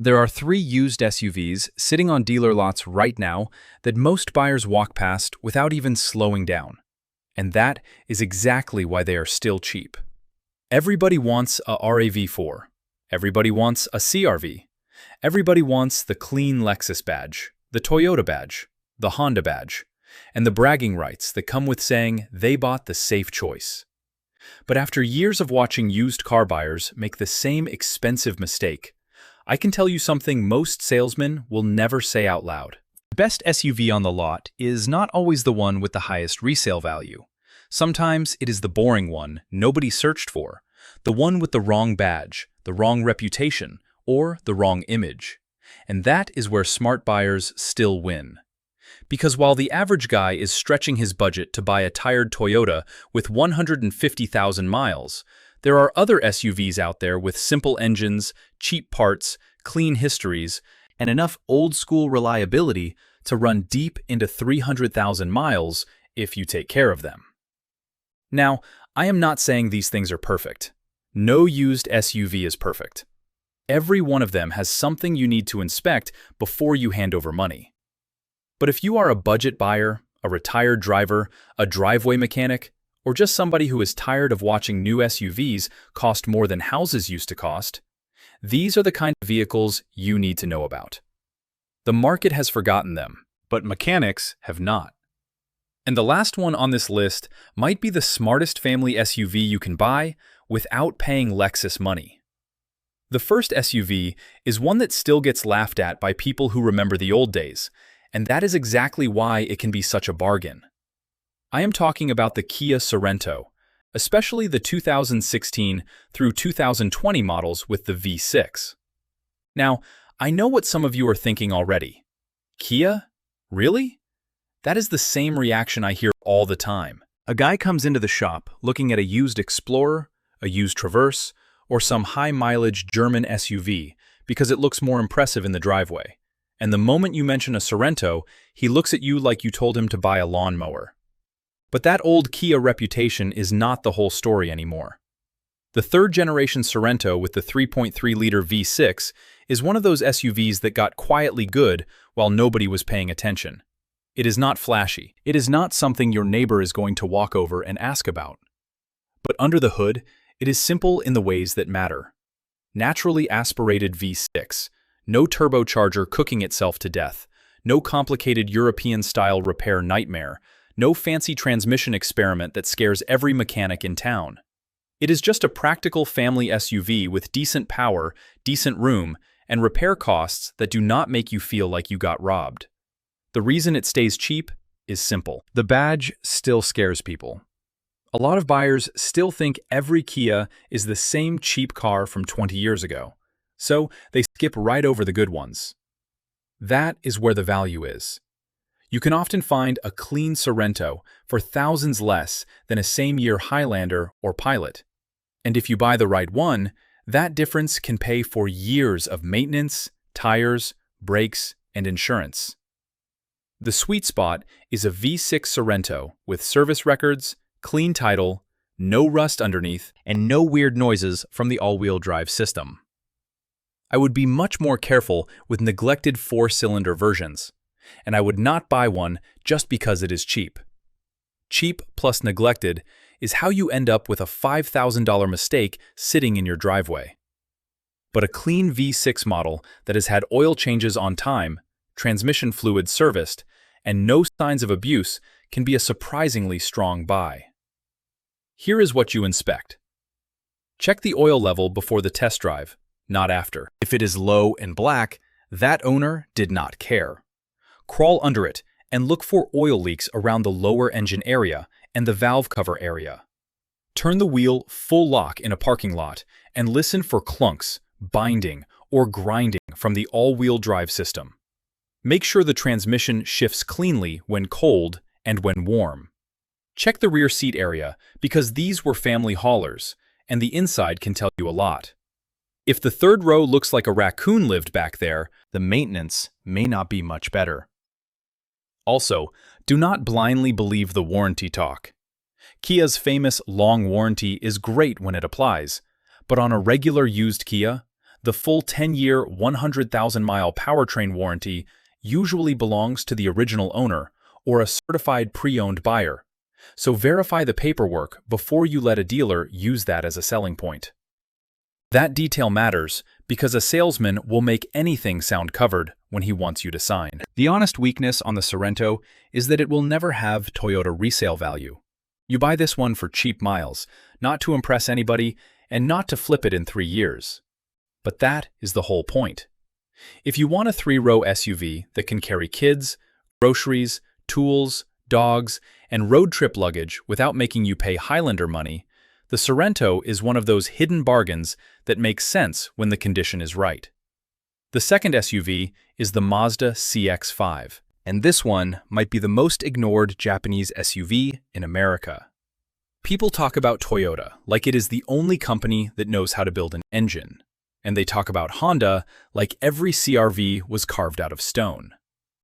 There are three used SUVs sitting on dealer lots right now that most buyers walk past without even slowing down. And that is exactly why they are still cheap. Everybody wants a RAV4. Everybody wants a CR-V. Everybody wants the clean Lexus badge, the Toyota badge, the Honda badge, and the bragging rights that come with saying they bought the safe choice. But after years of watching used car buyers make the same expensive mistake, I can tell you something most salesmen will never say out loud. The best SUV on the lot is not always the one with the highest resale value. Sometimes it is the boring one nobody searched for, the one with the wrong badge, the wrong reputation, or the wrong image. And that is where smart buyers still win. Because while the average guy is stretching his budget to buy a tired Toyota with 150,000 miles, there are other SUVs out there with simple engines, cheap parts, clean histories, and enough old-school reliability to run deep into 300,000 miles if you take care of them. Now, I am not saying these things are perfect. No used SUV is perfect. Every one of them has something you need to inspect before you hand over money. But if you are a budget buyer, a retired driver, a driveway mechanic, or just somebody who is tired of watching new SUVs cost more than houses used to cost, these are the kind of vehicles you need to know about. The market has forgotten them, but mechanics have not. And the last one on this list might be the smartest family SUV you can buy without paying Lexus money. The first SUV is one that still gets laughed at by people who remember the old days, and that is exactly why it can be such a bargain. I am talking about the Kia Sorento, especially the 2016 through 2020 models with the V6. Now, I know what some of you are thinking already. Kia? Really? That is the same reaction I hear all the time. A guy comes into the shop looking at a used Explorer, a used Traverse, or some high-mileage German SUV because it looks more impressive in the driveway. And the moment you mention a Sorento, he looks at you like you told him to buy a lawnmower. But that old Kia reputation is not the whole story anymore. The third-generation Sorento with the 3.3-liter V6 is one of those SUVs that got quietly good while nobody was paying attention. It is not flashy. It is not something your neighbor is going to walk over and ask about. But under the hood, it is simple in the ways that matter. Naturally aspirated V6, no turbocharger cooking itself to death, no complicated European-style repair nightmare, no fancy transmission experiment that scares every mechanic in town. It is just a practical family SUV with decent power, decent room, and repair costs that do not make you feel like you got robbed. The reason it stays cheap is simple. The badge still scares people. A lot of buyers still think every Kia is the same cheap car from 20 years ago, so they skip right over the good ones. That is where the value is. You can often find a clean Sorento for thousands less than a same-year Highlander or Pilot. And if you buy the right one, that difference can pay for years of maintenance, tires, brakes, and insurance. The sweet spot is a V6 Sorento with service records, clean title, no rust underneath, and no weird noises from the all-wheel drive system. I would be much more careful with neglected four-cylinder versions, and I would not buy one just because it is cheap. Cheap plus neglected is how you end up with a $5,000 mistake sitting in your driveway. But a clean V6 model that has had oil changes on time, transmission fluid serviced, and no signs of abuse can be a surprisingly strong buy. Here is what you inspect. Check the oil level before the test drive, not after. If it is low and black, that owner did not care. Crawl under it and look for oil leaks around the lower engine area and the valve cover area. Turn the wheel full lock in a parking lot and listen for clunks, binding, or grinding from the all-wheel drive system. Make sure the transmission shifts cleanly when cold and when warm. Check the rear seat area because these were family haulers, and the inside can tell you a lot. If the third row looks like a raccoon lived back there, the maintenance may not be much better. Also, do not blindly believe the warranty talk. Kia's famous long warranty is great when it applies, but on a regular used Kia, The full 10-year, 100,000-mile powertrain warranty usually belongs to the original owner or a certified pre-owned buyer, so verify the paperwork before you let a dealer use that as a selling point. That detail matters because a salesman will make anything sound covered when he wants you to sign. The honest weakness on the Sorento is that it will never have Toyota resale value. You buy this one for cheap miles, not to impress anybody and not to flip it in 3 years. But that is the whole point. If you want a 3-row SUV that can carry kids, groceries, tools, dogs, and road trip luggage without making you pay Highlander money, the Sorento is one of those hidden bargains that makes sense when the condition is right. The second SUV is the Mazda CX-5, and this one might be the most ignored Japanese SUV in America. People talk about Toyota like it is the only company that knows how to build an engine, and they talk about Honda like every CR-V was carved out of stone.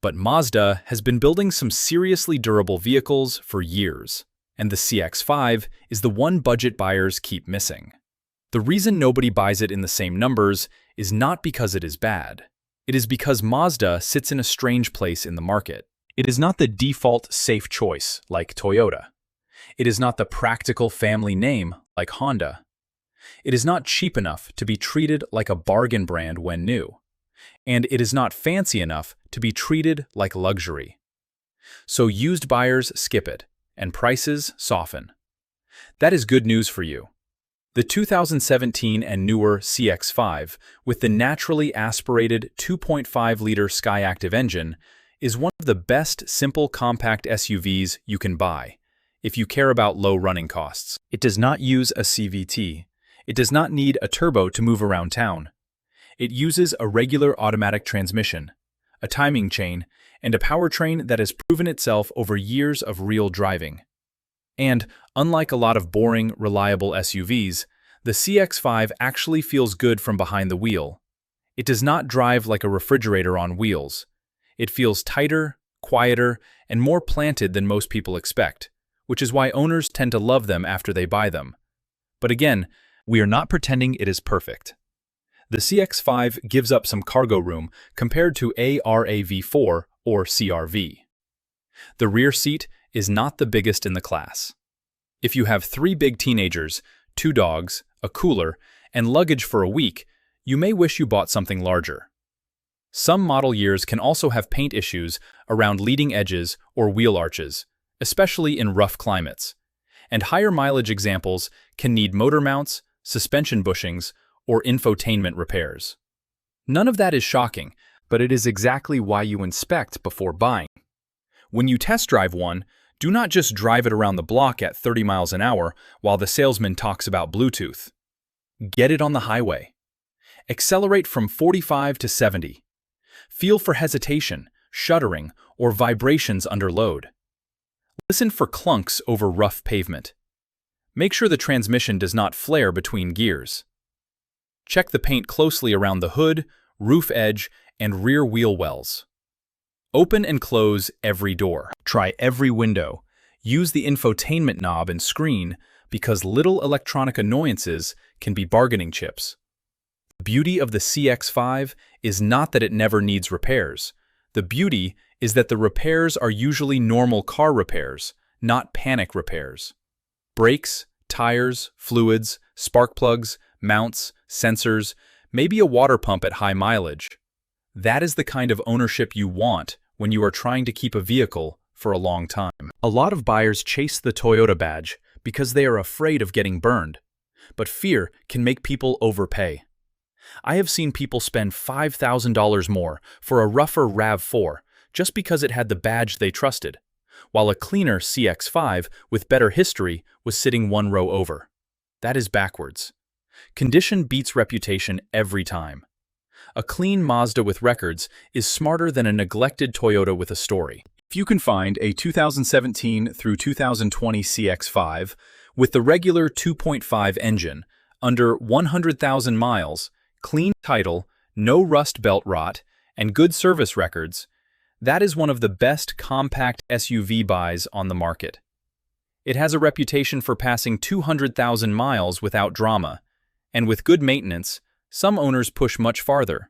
But Mazda has been building some seriously durable vehicles for years, and the CX-5 is the one budget buyers keep missing. The reason nobody buys it in the same numbers is not because it is bad. It is because Mazda sits in a strange place in the market. It is not the default safe choice like Toyota. It is not the practical family name like Honda. It is not cheap enough to be treated like a bargain brand when new. And it is not fancy enough to be treated like luxury. So used buyers skip it, and prices soften. That is good news for you. The 2017 and newer CX-5, with the naturally aspirated 2.5-liter Skyactiv engine, is one of the best simple compact SUVs you can buy, if you care about low running costs. It does not use a CVT. It does not need a turbo to move around town. It uses a regular automatic transmission, a timing chain, and a powertrain that has proven itself over years of real driving. And, unlike a lot of boring, reliable SUVs, the CX-5 actually feels good from behind the wheel. It does not drive like a refrigerator on wheels. It feels tighter, quieter, and more planted than most people expect, which is why owners tend to love them after they buy them. But again, we are not pretending it is perfect. The CX-5 gives up some cargo room compared to a RAV4 or CR-V. The rear seat is not the biggest in the class. If you have 3 big teenagers, 2 dogs, a cooler, and luggage for a week, you may wish you bought something larger. Some model years can also have paint issues around leading edges or wheel arches, especially in rough climates, and higher mileage examples can need motor mounts, suspension bushings, or infotainment repairs. None of that is shocking, but it is exactly why you inspect before buying. When you test drive one, do not just drive it around the block at 30 miles an hour while the salesman talks about Bluetooth. Get it on the highway. Accelerate from 45 to 70. Feel for hesitation, shuddering, or vibrations under load. Listen for clunks over rough pavement. Make sure the transmission does not flare between gears. Check the paint closely around the hood, roof edge, and rear wheel wells. Open and close every door. Try every window. Use the infotainment knob and screen because little electronic annoyances can be bargaining chips. The beauty of the CX-5 is not that it never needs repairs. The beauty is that the repairs are usually normal car repairs, not panic repairs. Brakes, tires, fluids, spark plugs, mounts, sensors, maybe a water pump at high mileage. That is the kind of ownership you want when you are trying to keep a vehicle for a long time. A lot of buyers chase the Toyota badge because they are afraid of getting burned, but fear can make people overpay. I have seen people spend $5,000 more for a rougher RAV4 just because it had the badge they trusted, while a cleaner CX-5 with better history was sitting 1 row over. That is backwards. Condition beats reputation every time. A clean Mazda with records is smarter than a neglected Toyota with a story. If you can find a 2017 through 2020 CX-5 with the regular 2.5 engine, under 100,000 miles, clean title, no rust belt rot, and good service records, that is one of the best compact SUV buys on the market. It has a reputation for passing 200,000 miles without drama, and with good maintenance, Some owners push much farther.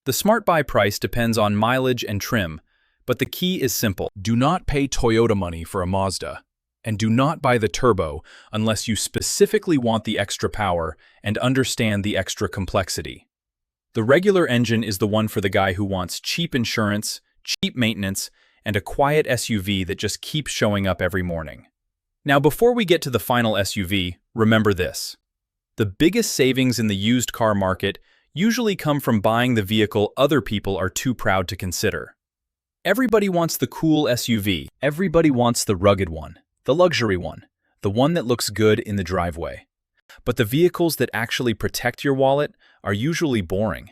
The smart buy price depends on mileage and trim, but the key is simple. Do not pay Toyota money for a Mazda, and do not buy the turbo unless you specifically want the extra power and understand the extra complexity. The regular engine is the one for the guy who wants cheap insurance, cheap maintenance, and a quiet SUV that just keeps showing up every morning. Now, before we get to the final SUV, remember this. The biggest savings in the used car market usually come from buying the vehicle other people are too proud to consider. Everybody wants the cool SUV. Everybody wants the rugged one, the luxury one, the one that looks good in the driveway. But the vehicles that actually protect your wallet are usually boring.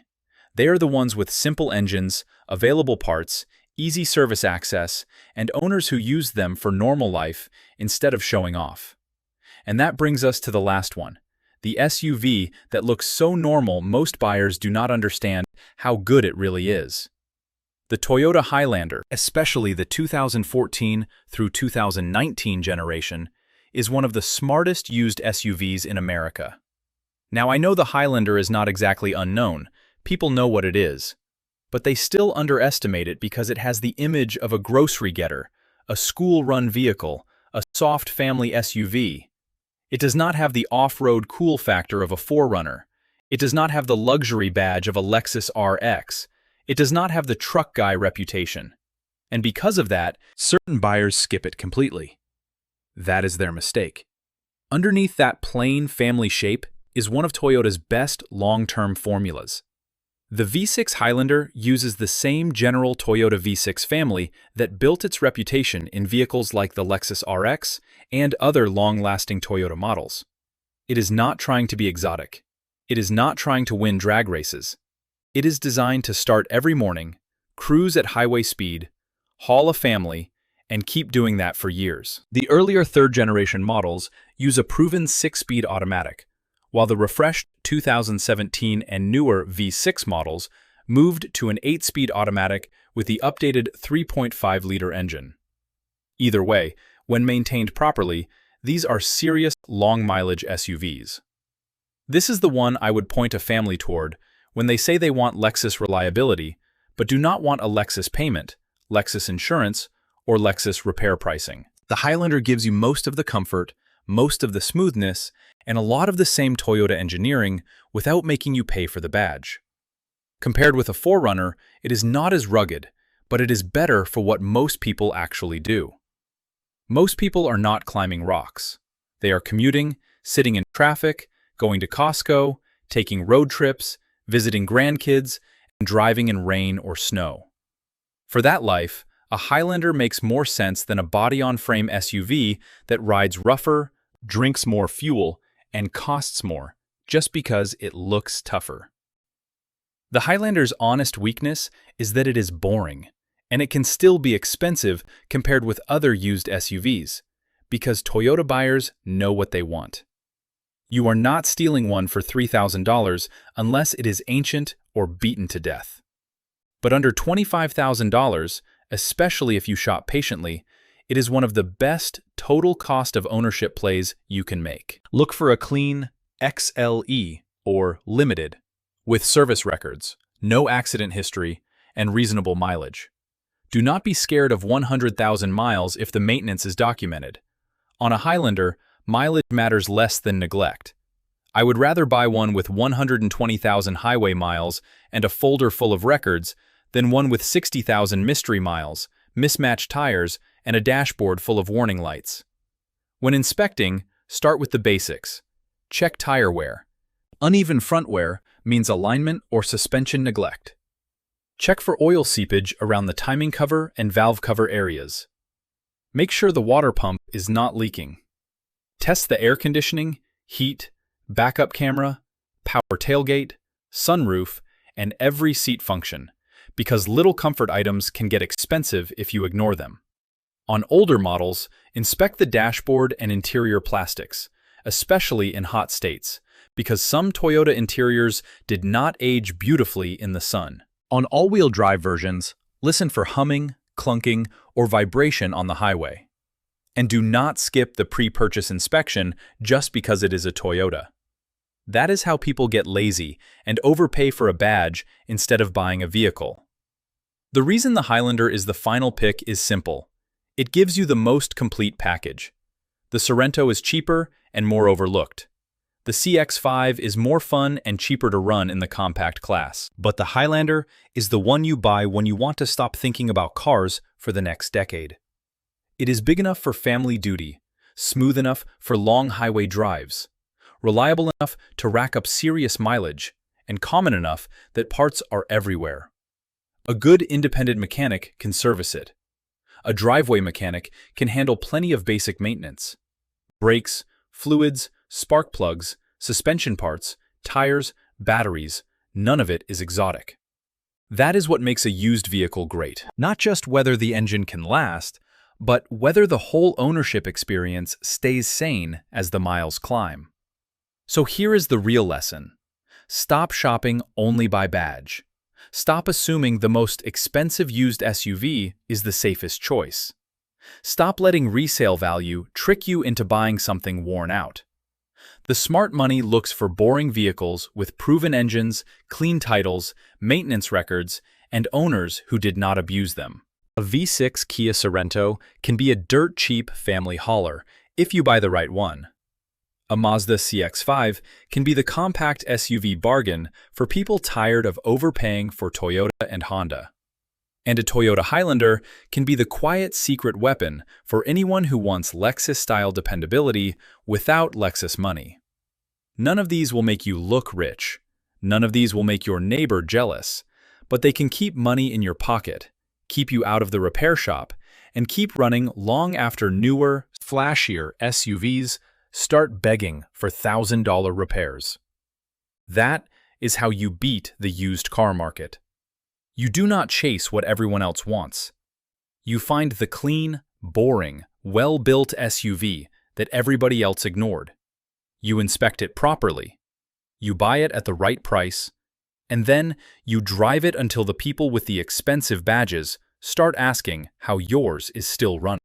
They are the ones with simple engines, available parts, easy service access, and owners who use them for normal life instead of showing off. And that brings us to the last one. The SUV that looks so normal most buyers do not understand how good it really is. The Toyota Highlander, especially the 2014 through 2019 generation, is one of the smartest used SUVs in America. Now, I know the Highlander is not exactly unknown. People know what it is. But they still underestimate it because it has the image of a grocery getter, a school-run vehicle, a soft family SUV. It does not have the off-road cool factor of a 4Runner. It does not have the luxury badge of a Lexus RX. It does not have the truck guy reputation. And because of that, certain buyers skip it completely. That is their mistake. Underneath that plain family shape is one of Toyota's best long-term formulas. The V6 Highlander uses the same general Toyota V6 family that built its reputation in vehicles like the Lexus RX and other long-lasting Toyota models. It is not trying to be exotic. It is not trying to win drag races. It is designed to start every morning, cruise at highway speed, haul a family, and keep doing that for years. The earlier third-generation models use a proven 6-speed automatic, while the refreshed 2017 and newer V6 models moved to an 8-speed automatic with the updated 3.5-liter engine. Either way, when maintained properly, these are serious long-mileage SUVs. This is the one I would point a family toward when they say they want Lexus reliability, but do not want a Lexus payment, Lexus insurance, or Lexus repair pricing. The Highlander gives you most of the comfort, most of the smoothness, and a lot of the same Toyota engineering without making you pay for the badge. Compared with a 4Runner, it is not as rugged, but it is better for what most people actually do. Most people are not climbing rocks. They are commuting, sitting in traffic, going to Costco, taking road trips, visiting grandkids, and driving in rain or snow. For that life, a Highlander makes more sense than a body-on-frame SUV that rides rougher, drinks more fuel, and costs more, just because it looks tougher. The Highlander's honest weakness is that it is boring, and it can still be expensive compared with other used SUVs, because Toyota buyers know what they want. You are not stealing one for $3,000 unless it is ancient or beaten to death. But under $25,000, especially if you shop patiently, it is one of the best total cost of ownership plays you can make. Look for a clean XLE or Limited with service records, no accident history, and reasonable mileage. Do not be scared of 100,000 miles if the maintenance is documented. On a Highlander, mileage matters less than neglect. I would rather buy one with 120,000 highway miles and a folder full of records than one with 60,000 mystery miles, mismatched tires, and a dashboard full of warning lights. When inspecting, start with the basics. Check tire wear. Uneven front wear means alignment or suspension neglect. Check for oil seepage around the timing cover and valve cover areas. Make sure the water pump is not leaking. Test the air conditioning, heat, backup camera, power tailgate, sunroof, and every seat function, because little comfort items can get expensive if you ignore them. On older models, inspect the dashboard and interior plastics, especially in hot states, because some Toyota interiors did not age beautifully in the sun. On all-wheel drive versions, listen for humming, clunking, or vibration on the highway. And do not skip the pre-purchase inspection just because it is a Toyota. That is how people get lazy and overpay for a badge instead of buying a vehicle. The reason the Highlander is the final pick is simple. It gives you the most complete package. The Sorento is cheaper and more overlooked. The CX-5 is more fun and cheaper to run in the compact class. But the Highlander is the one you buy when you want to stop thinking about cars for the next decade. It is big enough for family duty, smooth enough for long highway drives, reliable enough to rack up serious mileage, and common enough that parts are everywhere. A good independent mechanic can service it. A driveway mechanic can handle plenty of basic maintenance. Brakes, fluids, spark plugs, suspension parts, tires, batteries, none of it is exotic. That is what makes a used vehicle great. Not just whether the engine can last, but whether the whole ownership experience stays sane as the miles climb. So here is the real lesson. Stop shopping only by badge. Stop assuming the most expensive used SUV is the safest choice. Stop letting resale value trick you into buying something worn out. The smart money looks for boring vehicles with proven engines, clean titles, maintenance records, and owners who did not abuse them. A V6 Kia Sorento can be a dirt-cheap family hauler if you buy the right one. A Mazda CX-5 can be the compact SUV bargain for people tired of overpaying for Toyota and Honda. And a Toyota Highlander can be the quiet secret weapon for anyone who wants Lexus-style dependability without Lexus money. None of these will make you look rich. None of these will make your neighbor jealous. But they can keep money in your pocket, keep you out of the repair shop, and keep running long after newer, flashier SUVs start begging for $1,000 repairs. That is how you beat the used car market. You do not chase what everyone else wants. You find the clean, boring, well-built SUV that everybody else ignored. You inspect it properly. You buy it at the right price. And then you drive it until the people with the expensive badges start asking how yours is still running.